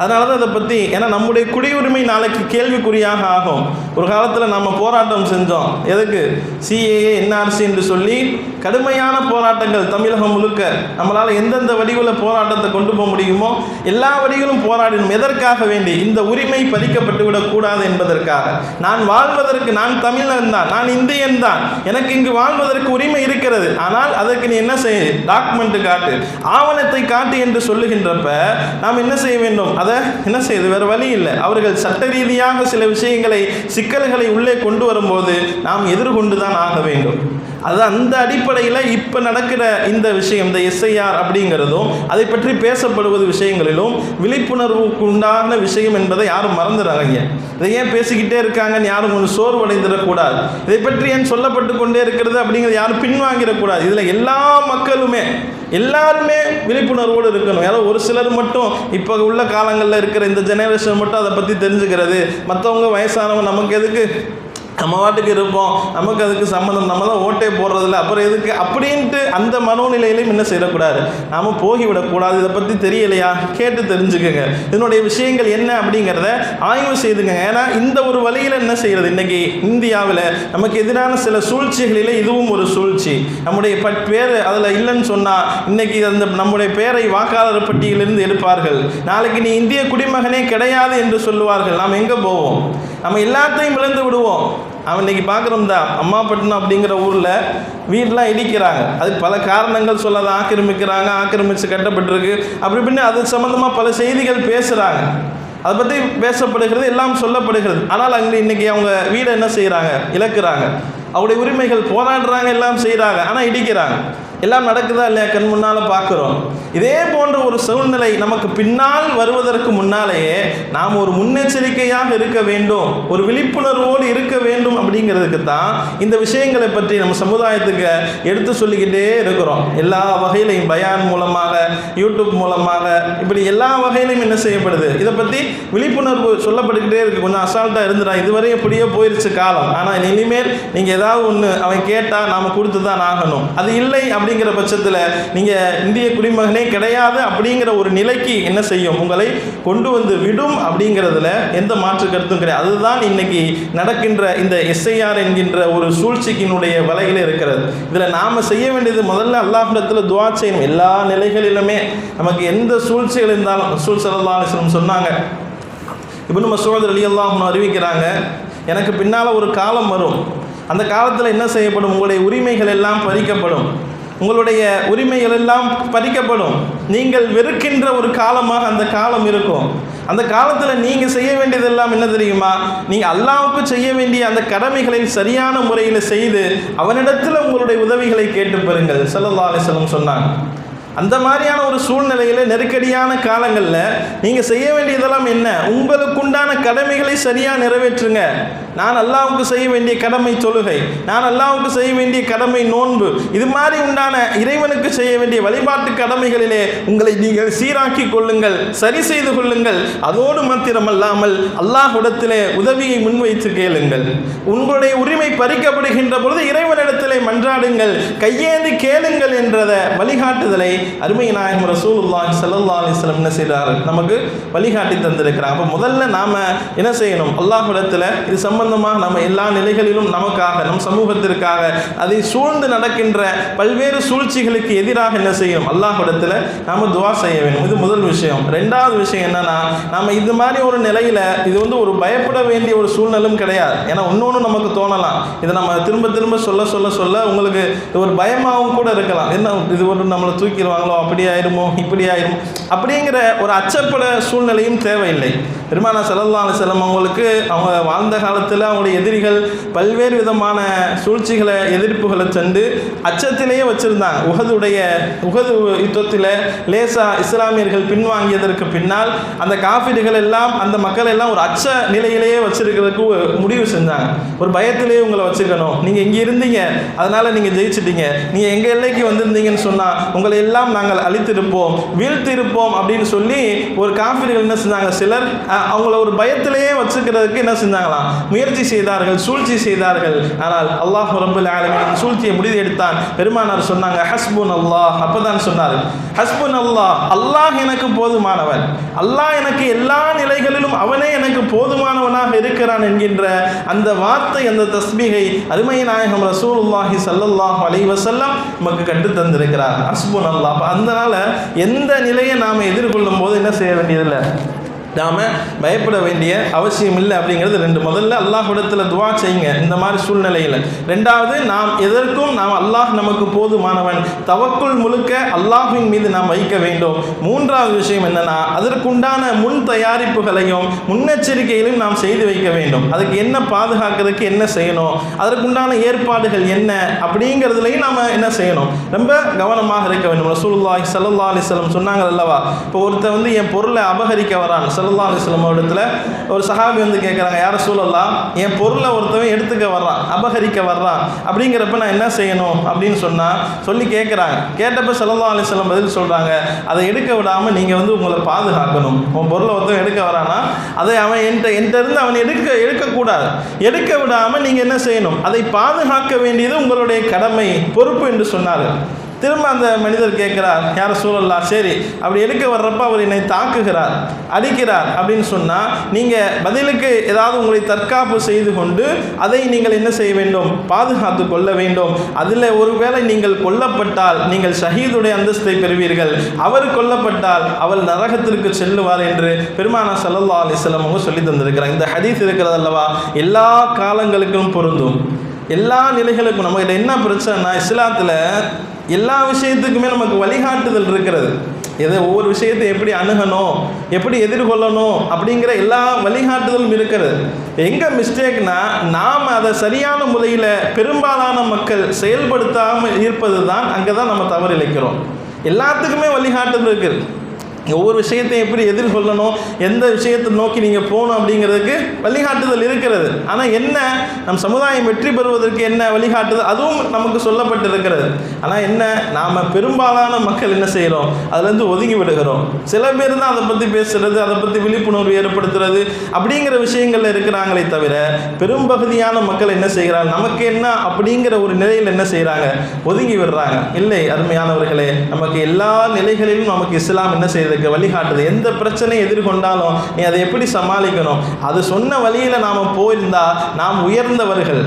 அதனால தான் இதை பற்றி, ஏன்னா நம்முடைய குடியுரிமை நாளைக்கு கேள்விக்குறியாக ஆகும். ஒரு காலத்தில் நம்ம போராட்டம் செஞ்சோம், எதுக்கு, சிஏஏ என்ஆர்சி என்று சொல்லி கடுமையான போராட்டங்கள் தமிழகம் முழுக்க. நம்மளால் எந்தெந்த வடிவில் போராட்டத்தை கொண்டு போக முடியுமோ எல்லா வழிகளும் போராடினோம். எதற்காக வேண்டி, இந்த உரிமை பறிக்கப்பட்டு விடக்கூடாது என்பதற்காக. நான் வாழ்வதற்கு, நான் தமிழன் தான், நான் இந்தியன் தான், எனக்கு இங்கு வாழ்வதற்கு உரிமை இருக்கிறது, ஆனால் அதற்கு நீ என்ன செய்ய, டாக்குமெண்ட் காட்டு, ஆவணத்தை காட்டு என்று சொல்லுகின்றப்ப நாம் என்ன செய்ய வேண்டும், அதை என்ன செய்யுது, வேறு வழி இல்லை. அவர்கள் சட்ட ரீதியாக சில விஷயங்களை, சிக்கல்களை உள்ளே கொண்டு வரும்போது நாம் எதிர்கொண்டு தான் ஆக வேண்டும். அது அந்த அடிப்படையில் இப்போ நடக்கிற இந்த விஷயம், இந்த எஸ்ஐஆர் அப்படிங்கிறதும் அதை பற்றி பேசப்படுவது விஷயங்களிலும் விழிப்புணர்வுக்கு உண்டான விஷயம் என்பதை யாரும் மறந்துடுறாங்க. இதை ஏன் பேசிக்கிட்டே இருக்காங்கன்னு யாரும் ஒன்று சோர்வடைந்துடக்கூடாது. இதை பற்றி ஏன் சொல்லப்பட்டு கொண்டே இருக்கிறது அப்படிங்கிறது யாரும் பின்வாங்கிடக்கூடாது. இதில் எல்லா மக்களுமே, எல்லாருமே விழிப்புணர்வோடு இருக்கணும். யாரோ ஒரு சிலர் மட்டும், இப்போ உள்ள காலங்களில் இருக்கிற இந்த ஜெனரேஷன் மட்டும் அதை பற்றி தெரிஞ்சுக்கிறது, மற்றவங்க வயசானவங்க நமக்கு எதுக்கு, நம்ம வாட்டுக்கு இருப்போம், நமக்கு அதுக்கு சம்மந்தம், நம்ம தான் ஓட்டே போடுறதில்ல, அப்புறம் எதுக்கு அப்படின்ட்டு அந்த மனோநிலையிலையும் என்ன செய்யக்கூடாது, நாம் போகிவிடக்கூடாது. இதை பற்றி தெரியலையா, கேட்டு தெரிஞ்சுக்கோங்க, இதனுடைய விஷயங்கள் என்ன அப்படிங்கிறத ஆய்வு செய்துங்க. ஏன்னா இந்த ஒரு வழியில் என்ன செய்கிறது, இன்றைக்கி இந்தியாவில் நமக்கு எதிரான சில சூழ்ச்சிகளில் இதுவும் ஒரு சூழ்ச்சி. நம்முடைய பேர் அதில் இல்லைன்னு சொன்னால் இன்றைக்கி அந்த நம்முடைய பேரை வாக்காளர் பட்டியலிருந்து எடுப்பார்கள். நாளைக்கு நீ இந்திய குடிமகனே கிடையாது என்று சொல்லுவார்கள். நாம் எங்கே போவோம், நம்ம எல்லாத்தையும் இழந்து விடுவோம். அவன் இன்றைக்கி பார்க்குறோம் தான், அம்மாப்பட்டினம் அப்படிங்கிற ஊரில் வீடெலாம் இடிக்கிறாங்க. அதுக்கு பல காரணங்கள் சொல்ல, அதை ஆக்கிரமிக்கிறாங்க, ஆக்கிரமித்து கட்டப்பட்டிருக்கு, அப்படி இப்படின்னு அது சம்மந்தமாக பல செய்திகள் பேசுகிறாங்க, அதை பற்றி பேசப்படுகிறது, எல்லாம் சொல்லப்படுகிறது. ஆனால் அங்கே இன்றைக்கி அவங்க வீடை என்ன செய்கிறாங்க, இழக்கிறாங்க, அவருடைய உரிமைகள் போராடுறாங்க, எல்லாம் செய்கிறாங்க, ஆனால் இடிக்கிறாங்க. எல்லாம் நடக்குதா இல்லையா, கண் முன்னால் பார்க்குறோம். இதே போன்ற ஒரு சூழ்நிலை நமக்கு பின்னால் வருவதற்கு முன்னாலேயே நாம் ஒரு முன்னெச்சரிக்கையாக இருக்க வேண்டும், ஒரு விழிப்புணர்வோடு இருக்க வேண்டும். அப்படிங்கிறதுக்கு தான் இந்த விஷயங்களை பற்றி நம்ம சமுதாயத்துக்கு எடுத்து சொல்லிக்கிட்டே இருக்கிறோம். எல்லா வகையிலையும் பயான் மூலமாக, யூடியூப் மூலமாக, இப்படி எல்லா வகையிலும் என்ன செய்யப்படுது, இதை பற்றி விழிப்புணர்வு சொல்லப்பட்டுக்கிட்டே இருக்குது. கொஞ்சம் அசால்ட்டாக இருந்துடா, இதுவரை எப்படியோ போயிடுச்சு காலம், ஆனால் இனிமேல் நீங்கள் ஏதாவது ஒன்று அவன் கேட்டால் நாம் கொடுத்து தான் ஆகணும். அது இல்லை அப்படிங்கிற பட்சத்தில் நீங்கள் இந்திய குடிமகனே கிடையாது அப்படிங்கிற ஒரு நிலைக்கு என்ன செய்யும், உங்களை கொண்டு வந்து விடும் அப்படிங்கிறதுல எந்த மாற்று கருத்தும் கிடையாது. அதுதான் இன்னைக்கு நடக்கின்ற இந்த எஸ்ஐஆர் என்கின்ற ஒரு சூழ்ச்சிக்கினுடைய வலையில் இருக்கிறது. இதில் நாம் செய்ய வேண்டியது முதல்ல அல்லாஹ்விடத்தில் துஆ செய்யணும். எல்லா நிலைகளிலுமே நமக்கு எந்த சூழ்ச்சிகள் இருந்தாலும் ரசூல் ஸல்லல்லாஹு அலைஹி வஸல்லம் சொன்னாங்க, இப்னு மஸ்ஊத் ரலியல்லாஹு அன்ஹு அறிவிக்கிறாங்க, எனக்கு பின்னால் ஒரு காலம் வரும், அந்த காலத்தில் என்ன செய்யப்படும், உங்களுடைய உரிமைகள் எல்லாம் பறிக்கப்படும், உங்களுடைய உரிமைகள் எல்லாம் பறிக்கப்படும், நீங்கள் வெறுக்கின்ற ஒரு காலமாக அந்த காலம் இருக்கும். அந்த காலத்தில் நீங்கள் செய்ய வேண்டியதெல்லாம் என்ன தெரியுமா, நீங்கள் அல்லாஹ்வுக்கு செய்ய வேண்டிய அந்த கடமைகளை சரியான முறையில் செய்து அவனிடத்தில் உங்களுடைய உதவிகளை கேட்டு பெறுங்கள் ஸல்லல்லாஹு அலைஹி வஸல்லம் சொன்னாங்க. அந்த மாதிரியான ஒரு சூழ்நிலையில் நெருக்கடியான காலங்களில் நீங்கள் செய்ய வேண்டியதெல்லாம் என்ன, உங்களுக்குண்டான கடமைகளை சரியாக நிறைவேற்றுங்க. நான் அல்லாஹ்வுக்கு செய்ய வேண்டிய கடமை தொழுகை, நான் அல்லாஹ்வுக்கு செய்ய வேண்டிய கடமை நோன்பு, இது மாதிரி உண்டான இறைவனுக்கு செய்ய வேண்டிய வழிபாட்டு கடமைகளிலே உங்களை நீங்கள் சீராக்கி கொள்ளுங்கள், சரி செய்து கொள்ளுங்கள். அதோடு மாத்திரமல்லாமல் அல்லாஹ்விடத்திலே உதவியை முன்வைத்து கேளுங்கள். உங்களுடைய உரிமை பறிக்கப்படுகின்ற பொழுது இறைவனிடத்திலே மன்றாடுங்கள், கையேந்தி கேளுங்கள் என்றத வழிகாட்டுதலை அருமை நாயகம் ரசூலுல்லாஹி ஸல்லல்லாஹு அலைஹி வஸல்லம் என்ன செய்கிறார்கள், நமக்கு வழிகாட்டி தந்திருக்கிறார். அப்போ முதல்ல நாம் என்ன செய்யணும், அல்லாஹ்விடத்தில் இது சம்பந்தமாக நம்ம எல்லா நிலைகளிலும் நமக்காக, நம் சமூகத்திற்காக, அதை சூழ்ந்து நடக்கின்ற பல்வேறு சூழ்ச்சிகளுக்கு எதிராக என்ன செய்யணும், அல்லாஹ்விடத்தில் நாம் துஆ செய்ய வேண்டும். இது முதல் விஷயம். ரெண்டாவது விஷயம் என்னன்னா, நாம் இந்த மாதிரி ஒரு நிலையில் இது ஒரு பயப்பட வேண்டிய ஒரு சூழ்நிலும் கிடையாது. ஏன்னா இன்னொன்று நமக்கு தோணலாம், இதை நம்ம திரும்ப திரும்ப சொல்ல சொல்ல சொல்ல உங்களுக்கு ஒரு பயமாகவும் கூட இருக்கலாம், என்ன இது நம்மளை தூக்கிடுவாங்களோ, அப்படி ஆயிருமோ இப்படி ஆயிருமோ அப்படிங்கிற ஒரு அச்சப்பட சூழ்நிலையும் தேவையில்லை. பெருமானார் ஸல்லல்லாஹு அலைஹி வஸல்லம் அவங்களுக்கு அவங்க வாழ்ந்த காலத்தில் அவங்களுடைய எதிரிகள் பல்வேறு விதமான சூழ்ச்சிகளை எதிர்ப்புகளை சென்று அச்சத்திலேயே வச்சுருந்தாங்க. உஹது யுத்தத்தில் லேசா இஸ்லாமியர்கள் பின்வாங்கியதற்கு பின்னால் அந்த காஃபிர்கள் எல்லாம் அந்த மக்கள் எல்லாம் ஒரு அச்ச நிலையிலேயே வச்சிருக்கிறதுக்கு முடிவு செஞ்சாங்க. ஒரு பயத்திலேயே உங்களை வச்சுக்கணும், நீங்கள் இங்கே இருந்தீங்க அதனால் நீங்கள் ஜெயிச்சிட்டீங்க, நீங்கள் எங்கள் எல்லைக்கு வந்திருந்தீங்கன்னு சொன்னால் உங்களை எல்லாம் நாங்கள் அழித்திருப்போம், வீழ்த்திருப்போம் அப்படின்னு சொல்லி ஒரு காஃபிர்கள் என்ன செஞ்சாங்க, சிலர் அவங்கள ஒரு பயத்திலேயே வச்சுக்கிறதுக்கு என்ன செஞ்சாங்களாம், முயற்சி செய்தார்கள், சூழ்ச்சி செய்தார்கள். ஆனால் அல்லாஹ் ரப்பல் ஆலமீன் சூழ்ச்சியை முடிவு எடுத்தான். பெருமானார் சொன்னாங்க, ஹஸ்புன் அல்லாஹ். அப்பதான் சொன்னார், ஹஸ்புன் அல்லாஹ், அல்லாஹ் எனக்கு போதுமானவன், அல்லாஹ் எனக்கு எல்லா நிலைகளிலும் அவனே எனக்கு போதுமானவனாக இருக்கிறான் என்கின்ற அந்த வார்த்தை, அந்த தஸ்பீகை அருமை நாயகம் ரசூலுல்லாஹி ஸல்லல்லாஹு அலைஹி வஸல்லம் நமக்கு கற்று தந்திருக்கிறார். ஹஸ்புன் அல்லாஹ். அதனால எந்த நிலையை நாம் எதிர்கொள்ளும் போது என்ன செய்ய வேண்டியதில்லை, நாம் பயப்பட வேண்டிய அவசியம் இல்லை அப்படிங்கிறது ரெண்டு. முதல்ல அல்லாஹ்விடத்தில் துஆ செய்யுங்க இந்த மாதிரி சூழ்நிலையில். ரெண்டாவது, நாம் எதற்கும் நாம் அல்லாஹ் நமக்கு போதுமானவன், தவக்குல் முழுக்க அல்லாஹ்வின் மீது நாம் வைக்க வேண்டும். மூன்றாவது விஷயம் என்னன்னா, அதற்குண்டான முன் தயாரிப்புகளையும் முன்னெச்சரிக்கைகளையும் நாம் செய்து வைக்க வேண்டும். அதுக்கு என்ன பாதுகாக்கிறதுக்கு என்ன செய்யணும், அதற்குண்டான ஏற்பாடுகள் என்ன அப்படிங்கிறதுலையும் நாம் என்ன செய்யணும், ரொம்ப கவனமாக இருக்க வேண்டும். ரசூலுல்லாஹி ஸல்லல்லாஹு அலைஹி வஸல்லம் சொன்னாங்க அல்லவா, இப்போ ஒருத்தர் என் பொருளை அபகரிக்க வரான், ஸல்லல்லாஹு அலைஹி வஸல்லம் இடத்துல ஒரு சஹாபி கேட்குறாங்க, யார ரசூலல்லாஹ், என் பொருளை ஒருத்தவன் எடுத்துக்க வர்றான், அபகரிக்க வர்றான், அப்படிங்கிறப்ப நான் என்ன செய்யணும் அப்படின்னு சொல்லி கேட்குறாங்க. கேட்டப்ப ஸல்லல்லாஹு அலைஹி வஸல்லம் பதில் சொல்கிறாங்க, அதை எடுக்க விடாமல் நீங்கள் உங்களை பாதுகாக்கணும். உன் பொருளை ஒருத்தவன் எடுக்க வரானா அதை அவன் என்கிட்ட இருந்து அவன் எடுக்கக்கூடாது, எடுக்க விடாமல் நீங்கள் என்ன செய்யணும், அதை பாதுகாக்க வேண்டியது உங்களுடைய கடமை, பொறுப்பு என்று சொன்னார். திரும்ப அந்த மனிதர் கேட்குறார், யார ரசூலல்லாஹ், சரி அப்படி எடுக்க வர்றப்ப அவர் என்னை தாக்குகிறார், அடிக்கிறார் அப்படின்னு சொன்னால் நீங்கள் பதிலுக்கு ஏதாவது உங்களை தற்காப்பு செய்து கொண்டு அதை நீங்கள் என்ன செய்ய வேண்டும், பாதுகாத்து கொள்ள வேண்டும். அதில் ஒருவேளை நீங்கள் கொல்லப்பட்டால் நீங்கள் ஷஹீதுடைய அந்தஸ்தை பெறுவீர்கள், அவர் கொல்லப்பட்டால் அவர் நரகத்திற்கு செல்லுவார் என்று பெருமானார் ஸல்லல்லாஹு அலைஹி வஸல்லம் அவங்க சொல்லி தந்திருக்கிறாங்க. இந்த ஹதீஸ் இருக்கிறது அல்லவா, எல்லா காலங்களுக்கும் பொருந்தும், எல்லா நிலைகளுக்கும். நமக்கு என்ன பிரச்சனைனா, இஸ்லாத்தில் எல்லா விஷயத்துக்குமே நமக்கு வழிகாட்டுதல் இருக்கிறது. ஒவ்வொரு விஷயத்தை எப்படி அணுகணும், எப்படி எதிர்கொள்ளணும் அப்படிங்கிற எல்லா வழிகாட்டுதலும் இருக்கிறது. எங்கே மிஸ்டேக்னா, நாம் அதை சரியான முறையில் பெரும்பாலான மக்கள் செயல்படுத்தாமல் இருப்பது தான், அங்கே தான் நம்ம தவறு இழைக்கிறோம். எல்லாத்துக்குமே வழிகாட்டுதல் இருக்குது. ஒவ்வொரு விஷயத்தையும் எப்படி எதிர்கொள்ளணும், எந்த விஷயத்தை நோக்கி நீங்கள் போகணும் அப்படிங்கிறதுக்கு வழிகாட்டுதல் இருக்கிறது. ஆனால் என்ன, நம் சமுதாயம் வெற்றி பெறுவதற்கு என்ன வழிகாட்டுதல், அதுவும் நமக்கு சொல்லப்பட்டு இருக்கிறது. ஆனால் என்ன, நாம் பெரும்பாலான மக்கள் என்ன செய்கிறோம், அதுலேருந்து ஒதுங்கி விடுகிறோம். சில பேர் தான் அதை பற்றி பேசுகிறது, அதை பற்றி விழிப்புணர்வு ஏற்படுத்துறது அப்படிங்கிற விஷயங்கள்ல இருக்கிறாங்களே தவிர, பெரும்பகுதியான மக்கள் என்ன செய்கிறாங்க, நமக்கு என்ன அப்படிங்கிற ஒரு நிலையில் என்ன செய்கிறாங்க, ஒதுங்கி விடுறாங்க. இல்லை அருமையானவர்களே, நமக்கு எல்லா நிலைகளிலும் நமக்கு இஸ்லாம் என்ன செய்யுது, வழிகாட்டுது. எந்த பிரச்சனையை எதிர்கொண்டாலும் நீ அதை எப்படி சமாளிக்கணும், அது சொன்ன வழியில நாம போயிருந்தா நாம் உயர்ந்தவர்கள்,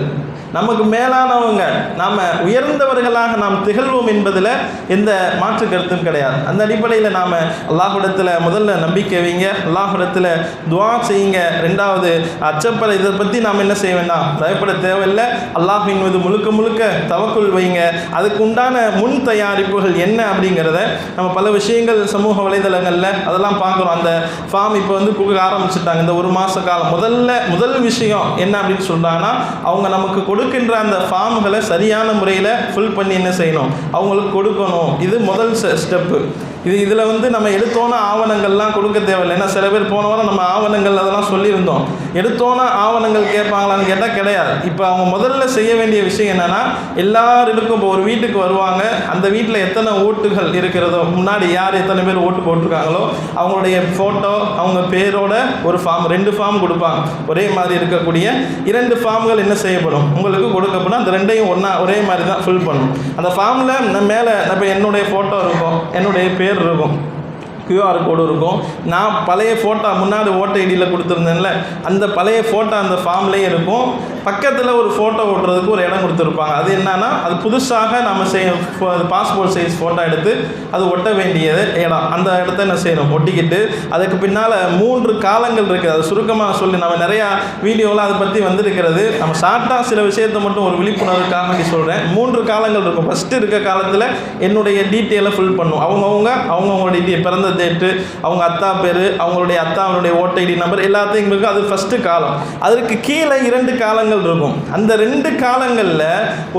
நமக்கு மேலானவங்க, நாம் உயர்ந்தவர்களாக நாம் திகழ்வோம் என்பதில் எந்த மாற்று கருத்தும் கிடையாது. அந்த அடிப்படையில் நாம் அல்லாஹ்விடத்தில் முதல்ல நம்பிக்கை வைங்க, அல்லாஹ்விடத்தில் துஆ செய்யுங்க. ரெண்டாவது அச்சப்பட, இதை பற்றி நாம் என்ன செய்ய வேண்டாம், பயப்பட தேவையில்லை. அல்லாஹ்வின் மீது முழுக்க முழுக்க தவக்குல் வைங்க. அதுக்கு உண்டான முன் தயாரிப்புகள் என்ன அப்படிங்கிறத நம்ம பல விஷயங்கள் சமூக வலைதளங்களில் அதெல்லாம் பார்க்குறோம். அந்த ஃபார்ம் இப்போ வந்து கொடுக்க ஆரம்பிச்சுட்டாங்க. இந்த ஒரு மாத காலம் முதல் விஷயம் என்ன அப்படின்னு சொல்கிறாங்கன்னா, அவங்க நமக்கு கொடுக்கின்ற அந்த ஃபார்ம்களை சரியான முறையில் ஃபில் பண்ணி என்ன செய்யணும், அவங்களுக்கு கொடுக்கணும். இது முதல் ஸ்டெப்பு. இதில் வந்து நம்ம எடுத்தோன ஆவணங்கள்லாம் கொடுக்க தேவையில்லை. ஏன்னா சில பேர் போன வாரம் நம்ம ஆவணங்கள் அதெல்லாம் சொல்லியிருந்தோம். எடுத்தோன ஆவணங்கள் கேட்பாங்களான்னு கேட்டால் கிடையாது. இப்போ அவங்க முதல்ல செய்ய வேண்டிய விஷயம் என்னென்னா, எல்லாருக்கும் இப்போ ஒரு வீட்டுக்கு வருவாங்க, அந்த வீட்டில் எத்தனை ஓட்டுகள் இருக்கிறதோ, முன்னாடி யார் எத்தனை பேர் ஓட்டு போட்டிருக்காங்களோ அவங்களுடைய ஃபோட்டோ, அவங்க பேரோட ஒரு ஃபார்ம், 2 ஃபார்ம் கொடுப்பாங்க. ஒரே மாதிரி இருக்கக்கூடிய 2 ஃபார்ம்கள் என்ன செய்யப்படும், உங்களுக்கு கொடுக்கப்படும். அந்த 2ஐயும் ஒரே மாதிரி தான் ஃபில் பண்ணணும். அந்த ஃபார்மில் மேலே இப்போ என்னுடைய ஃபோட்டோ இருக்கும், என்னுடைய பேர் இருக்கும், QR கோடு இருக்கும். நான் பழைய ஃபோட்டோ முன்னாடி ஓட்ட ஐடியில் கொடுத்துருந்தேன்ல, அந்த பழைய ஃபோட்டோ அந்த ஃபார்ம்லேயே இருக்கும். பக்கத்தில் ஒரு ஃபோட்டோ ஓட்டுறதுக்கு ஒரு இடம் கொடுத்துருப்பாங்க. அது என்னன்னா, அது புதுசாக நம்ம பாஸ்போர்ட் சைஸ் ஃபோட்டோ எடுத்து அது ஒட்ட வேண்டியது இடம். அந்த இடத்த என்ன செய்யணும், ஒட்டிக்கிட்டு அதுக்கு பின்னால் 3 காலங்கள் இருக்குது. அது சுருக்கமாக சொல்லி நம்ம நிறையா வீடியோலாம் அதை பற்றி வந்திருக்கிறது. நம்ம ஷார்ட்டாக சில விஷயத்தை மட்டும் ஒரு விழிப்புணர்வுக்காக வேண்டி சொல்கிறேன். 3 காலங்கள் இருக்கும். ஃபஸ்ட்டு இருக்க காலத்தில் என்னுடைய டீட்டெயிலை ஃபில் பண்ணும். அவங்கவுங்களுடைய டீட்டெயில், பிறந்த டேட்டு, அவங்க அத்தா பேர், அவங்களுடைய அத்தாவுடைய ஓட்ட ஐடி நம்பர் எல்லாத்தையும் இருக்கும். அது ஃபஸ்ட்டு காலம். அதற்கு கீழே 2 காலங்கள் இருக்கும். அந்த 2 காலங்களில்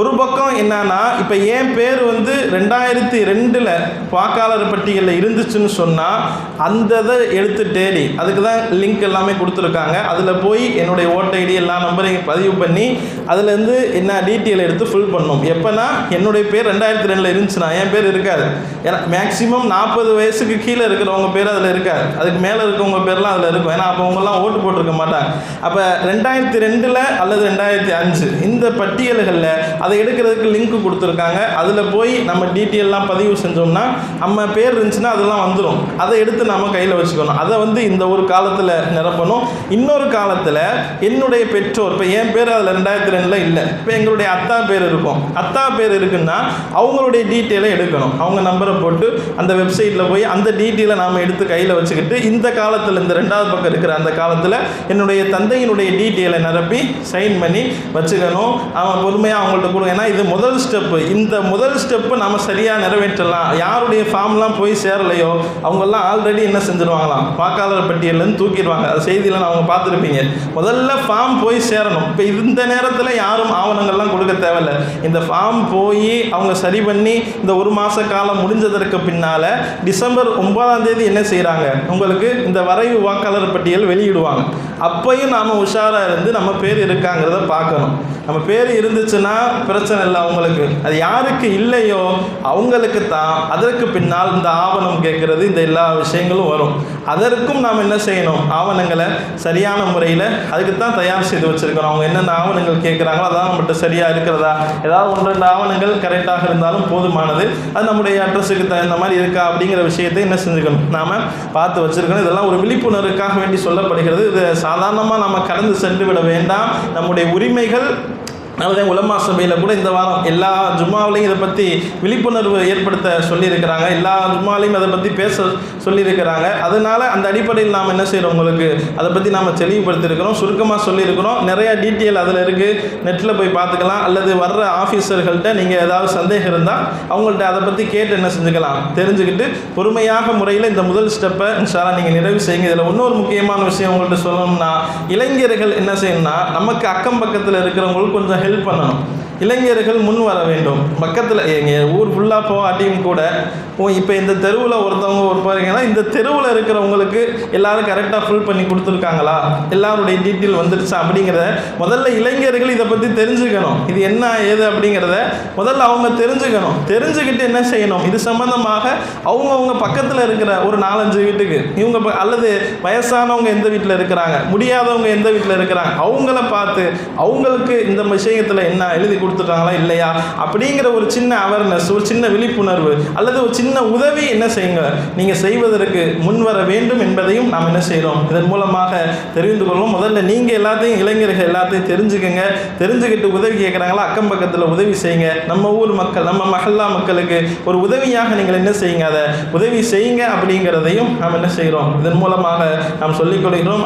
ஒரு பக்கம் என்னன்னா, இப்போ என் பேர் வந்து 2002 வாக்காளர் பட்டியலில் இருந்துச்சுன்னு சொன்னால் அந்த இதை எடுத்து தேடி, அதுக்கு தான் லிங்க் எல்லாமே கொடுத்துருக்காங்க. அதில் போய் என்னுடைய ஓட்ட ஐடி எல்லா நம்பரையும் பதிவு பண்ணி அதுலேருந்து என்ன டீட்டெயில் எடுத்து ஃபில் பண்ணணும். எப்போனா என்னுடைய பேர் 2002 இருந்துச்சுன்னா என் பேர் இருக்காது. ஏன்னா மேக்ஸிமம் 40 வயசுக்கு கீழே இருக்கிறவங்க பேர் அதில் இருக்காது, அதுக்கு மேலே இருக்கவங்க பேர்லாம் அதில் இருக்கும். ஏன்னா அப்போ அவங்கெல்லாம் ஓட்டு போட்டிருக்க மாட்டாங்க. அப்போ 2002 அல்லது 2005 இந்த பட்டியல்களில் அதை எடுக்கிறதுக்கு லிங்க் கொடுத்துருக்காங்க. அதில் போய் நம்ம டீட்டெயிலெலாம் பதிவு செஞ்சோம்னா நம்ம பேர் இருந்துச்சுன்னா அதெல்லாம் வந்துடும். அதை எடுத்து நம்ம கையில் வச்சுக்கணும். அதை வந்து இந்த ஒரு காலத்தில் நிரப்பணும். இன்னொரு காலத்தில் என்னுடைய பெற்றோர், இப்போ என் பேர் அதில் 2002 இல்லை, இப்போ எங்களுடைய அத்தா பேர் இருக்கும். அத்தா பேர் இருக்குன்னா அவங்களுடைய டீட்டெயிலை எடுக்கணும். அவங்க நம்பரை போட்டு அந்த வெப்சைட்டில் போய் அந்த டீட்டெயிலை நாம் எடுத்து கையில் வச்சுக்கிட்டு இந்த காலத்தில், இந்த 2வது பக்கம் இருக்கிற அந்த காலத்தில் என்னுடைய தந்தையினுடைய டீட்டெயிலை நிரப்பி சைன் பண்ணி வச்சுக்கணும். அவன் பொறுமையாக அவங்கள்ட்ட கொடுங்க. ஏன்னா இது முதல் ஸ்டெப்பு. இந்த முதல் ஸ்டெப்பு நம்ம சரியாக நிறைவேற்றலாம். யாருடைய ஃபார்ம்லாம் போய் சேரலையோ அவங்கெல்லாம் ஆல்ரெடி என்ன செஞ்சுருவாங்களாம், வாக்காளர் பட்டியலேருந்து தூக்கிடுவாங்க. அது செய்தியில் அவங்க பார்த்துருப்பீங்க. முதல்ல ஃபார்ம் போய் சேரணும். இப்போ இந்த நேரத்தில் யாரும் ஆவணங்கள்லாம் கொடுக்க தேவையில்லை. இந்த ஃபார்ம் போய் அவங்க சரி பண்ணி இந்த 1 மாத காலம் முடிஞ்சதற்கு பின்னால் டிசம்பர் 9ஆம் தேதி என்ன செய்கிறாங்க, உங்களுக்கு இந்த வரைவு வாக்காளர் பட்டியல் வெளியிடுவாங்க. அப்பையும் நாம் உஷாராக இருந்து நம்ம பேர் இருக்காங்கிறத பார்க்கணும். நம்ம பேர் இருந்துச்சுன்னா பிரச்சனை இல்லை அவங்களுக்கு. அது யாருக்கு இல்லையோ அவங்களுக்கு தான் அதற்கு பின்னால் இந்த ஆவணம் கேட்குறது, இந்த எல்லா விஷயங்களும் வரும். அதற்கும் நாம் என்ன செய்யணும், ஆவணங்களை சரியான முறையில் அதுக்கு தான் தயார் செய்து வச்சுருக்கணும். அவங்க என்னென்ன ஆவணங்கள் கேட்குறாங்களோ அதான் நம்மகிட்ட சரியாக இருக்கிறதா, ஏதாவது 1-2 ஆவணங்கள் கரெக்டாக இருந்தாலும் போதுமானது. அது நம்முடைய அட்ரஸுக்கு தகுந்த மாதிரி இருக்கா அப்படிங்கிற விஷயத்தை என்ன செஞ்சுக்கணும், நாம் பார்த்து வச்சுருக்கணும். இதெல்லாம் ஒரு விழிப்புணர்வுக்காக வேண்டி சொல்லப்படுகிறது. இது சாதாரணமாக நம்ம கடந்து சென்று விட வேண்டாம். நம்முடைய உரிமைகள் அதே உலமா சபையில் கூட இந்த வாரம் எல்லா ஜும்மாவிலையும் இதை பற்றி விழிப்புணர்வு ஏற்படுத்த சொல்லியிருக்கிறாங்க. எல்லா ஜும்மாலையும் அதை பற்றி பேச சொல்லியிருக்கிறாங்க. அதனால் அந்த அடிப்படையில் நாம் என்ன செய்கிறோம், உங்களுக்கு அதை பற்றி நாம் தெளிவுபடுத்தியிருக்கிறோம், சுருக்கமாக சொல்லியிருக்கிறோம். நிறையா டீட்டெயில் அதில் இருக்குது, நெட்டில் போய் பார்த்துக்கலாம். அல்லது வர்ற ஆஃபீஸர்கள்ட்ட நீங்கள் ஏதாவது சந்தேகம் இருந்தால் அவங்கள்ட்ட அதை பற்றி கேட்டு என்ன செஞ்சுக்கலாம், தெரிஞ்சுக்கிட்டு பொறுமையாக முறையில் இந்த முதல் ஸ்டெப்பை இன்ஷால்லா நீங்கள் நிறைவு செய்யுங்க. இதில் இன்னொரு முக்கியமான விஷயம் உங்கள்கிட்ட சொல்லணும்னா, இளைஞர்கள் என்ன செய்யணும்னா நமக்கு அக்கம் பக்கத்தில் இருக்கிறவங்களுக்கு கொஞ்சம் ஹெல்ப் பண்ணணும். இளைஞர்கள் முன் வர வேண்டும். பக்கத்தில் எங்கள் ஊர் ஃபுல்லாக போகாட்டியும் கூட இப்போ இந்த தெருவில் ஒருத்தவங்க இருப்பாங்கன்னா இந்த தெருவில் இருக்கிறவங்களுக்கு எல்லாரும் கரெக்டாக ஃபில் பண்ணி கொடுத்துருக்காங்களா, எல்லாருடைய டீட்டெயில் வந்துருச்சா அப்படிங்கிறத முதல்ல இளைஞர்கள் இதை பற்றி தெரிஞ்சுக்கணும். இது என்ன ஏது அப்படிங்கிறத முதல்ல அவங்க தெரிஞ்சுக்கணும். தெரிஞ்சுக்கிட்டு என்ன செய்யணும், இது சம்பந்தமாக அவங்கவுங்க பக்கத்தில் இருக்கிற ஒரு 4-5 வீட்டுக்கு இவங்க அல்லது வயசானவங்க எந்த வீட்டில் இருக்கிறாங்க, முடியாதவங்க எந்த வீட்டில் இருக்கிறாங்க, அவங்கள பார்த்து அவங்களுக்கு இந்த விஷயத்தில் என்ன எழுதி கொடுத்துட்டாங்களா இல்லையா அப்படிங்கிற ஒரு சின்ன அவேர்னஸ், ஒரு சின்ன விழிப்புணர்வு அல்லது ஒரு சின்ன உதவி என்ன செய்யுங்க நீங்கள் செய்வதற்கு முன்வர வேண்டும் என்பதையும் நாம் என்ன செய்கிறோம் இதன் மூலமாக தெரிந்து கொள்வோம். முதல்ல நீங்கள் எல்லாத்தையும் இளைஞர்கள் எல்லாத்தையும் தெரிஞ்சுக்கங்க. தெரிஞ்சுக்கிட்டு உதவி கேட்குறாங்களா அக்கம் பக்கத்தில் உதவி செய்யுங்க. நம்ம ஊர் மக்கள், நம்ம மஹல்லா மக்களுக்கு ஒரு உதவியாக நீங்கள் என்ன செய்யுங்க, அதை உதவி செய்யுங்க அப்படிங்கிறதையும் நாம் என்ன செய்கிறோம் இதன் மூலமாக நாம் சொல்லிக் கொள்கிறோம்.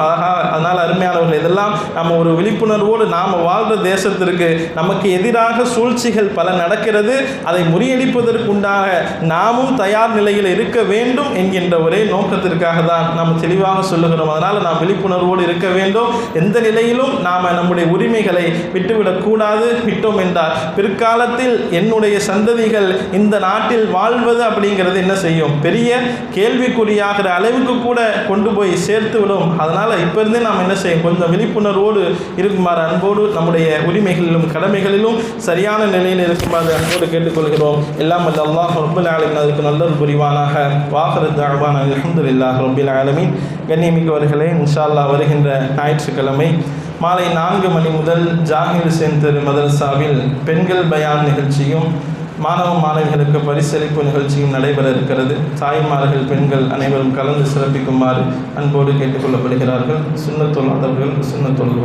அதனால் அருமையானவர்கள், இதெல்லாம் நம்ம ஒரு விழிப்புணர்வோடு நாம் வாழ்கிற தேசத்திற்கு நமக்கு எதிராக சூழ்ச்சிகள் பல நடக்கிறது. அதை முறியடிப்பதற்குண்டாக நாமும் தயார் நிலையில் இருக்க வேண்டும் என்கின்ற ஒரே நோக்கத்திற்காக தான் நாம் தெளிவாக சொல்லுகிறோம். அதனால் நாம் விழிப்புணர்வோடு இருக்க வேண்டும். எந்த நிலையிலும் நாம் நம்முடைய உரிமைகளை விட்டுவிடக்கூடாது. விட்டோம் என்றால் பிற்காலத்தில் என்னுடைய சந்ததிகள் இந்த நாட்டில் வாழ்வது அப்படிங்கிறது என்ன செய்யும், பெரிய கேள்விக்குறியாகிற அளவுக்கு கூட கொண்டு போய் சேர்த்து விடும். அதனால் இப்போ இருந்தே நாம் என்ன செய்யும், கொஞ்சம் விழிப்புணர்வோடு இருக்குமாறு அன்போடு நம்முடைய உரிமைகளிலும் கடமைகளிலும் சரியான நிலையில் இருக்குமாறு அன்போடு கேட்டுக்கொள்கிறோம். எல்லாம் வல்ல அல்லாஹ் ரப்பல் ஆலமீன் அதுக்கு நல்லது புரிவானாக. வாஹிரு தஅவானா அல்ஹம்துலில்லாஹி ரப்பில் ஆலமீன். கண்ணியமிக்கவர்களே, இன்ஷா அல்லாஹ் வருகின்ற ஞாயிற்றுக்கிழமை மாலை 4 மணி முதல் ஜாகிர் சென்டர் மதரசாவில் பெண்கள் பயான் நிகழ்ச்சியும் மாணவ மாணவிகளுக்கு பரிசளிப்பு நிகழ்ச்சியும் நடைபெற இருக்கிறது. தாய்மார்கள், பெண்கள் அனைவரும் கலந்து சிறப்பிக்குமாறு அன்போடு கேட்டுக்கொள்ளப்படுகிறார்கள். சுன்னத்துல் அதவர்கள், சுன்னத்துல்